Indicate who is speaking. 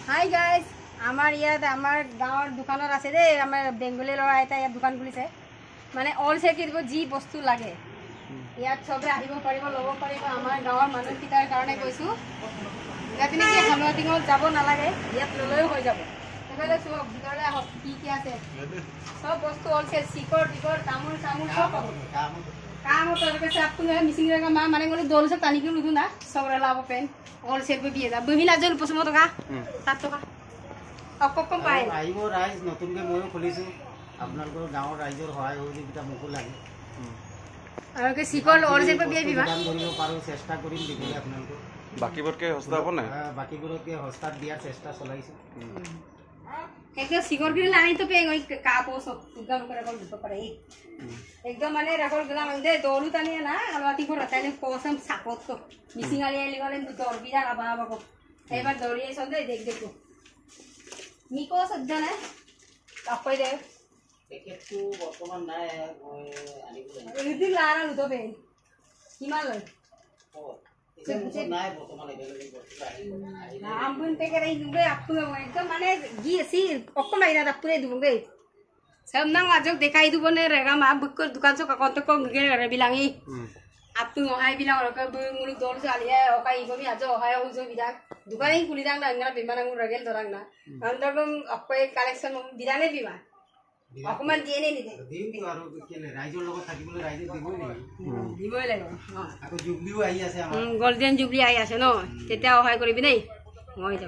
Speaker 1: Hi guys, আমাৰ ইয়াত আমাৰ গাঁৱৰ দোকানত আছে দেই। আমাৰ বেংগলী ল'ৰা এটা ইয়াত দোকান খুলিছে। মানে অল চেল যি বস্তু লাগে ইয়াত চবে আহিব পাৰিব, ল'ব পাৰিব। আমাৰ গাঁৱৰ মানুহকেইটাৰ কাৰণে কৈছোঁ, ইয়াত নেকি হালোৱা টিঙত যাব নালাগে, ইয়াত ল'লেও হৈ যাব। সেইফালে চব ভিতৰলৈ আহক, কি কি আছে চব বস্তু অল চেল, শিকৰ টিকৰ তামোল চামোল চব পাব। काम होता है कैसे आपको है मिसिंग रहेगा मां माने बोले दोल से तानी के लुदू ना सब रे लाभ पेन ऑल सेट पे बिए जा बिना जल पसम तो का 7 টাকা অক কম পায় আইবো রাইজ নতুনকে মই খুলিছো আপোনালোকৰ গাঁৱৰ ৰাইজৰ সহায় সহযোগিতা মুকু লাগে আৰু কে সিকল অল সেট पे बिए বিবা দান কৰিব পাৰো চেষ্টা কৰিম দিবলৈ আপোনালোক বাকিবোৰকে হস্তা হ'ব না বাকিবোৰকে হস্তা দিয়াৰ চেষ্টা চলাইছো एकदम सिगर के लानी तो पे का पोस एकदम करे कोल तो करे एकदम माने रखल गला मंदे दोलू तनी ना अलवाती को रताले कोसम सापोत तो मिसिंग आली आली गले दौर बिया बाबा बाबा एबार दौड़िए संदे देख देखो मिको सज्जन है आपय दे टिकट तो वर्तमान নাই আনি লারা লুতো पे হিমালয় নাই বর্তমানে নাম বলতে করে দুবে আপু একদম মানে গিয়েছি কখন বাইরা আপুরে দুবে সব নাম আজ দেখাই দুবনে রেগা মা বুক দোকান সব কত কম গে বিলাঙি আপু হাই বিলাং রক মুনি দল চালিয়া ওকাই ইবমি আজ হাই হইজো বিদা দোকানই খুলি দাং না ইংরা বিমানাং রেগেল দরাং না আন্দরম অকয় কালেকশন বিদানে বিমা অকমান দিয়ে নে নিদে দিম আৰু কেলে ৰাইজৰ লগত থাকিবলৈ ৰাইজে দিবই লাগিব আকৌ জুবলিও আহি আছে আমাৰ গোল্ডেন জুবলি আহি আছে ন তেতিয়া সহায় কৰিবি নাই মই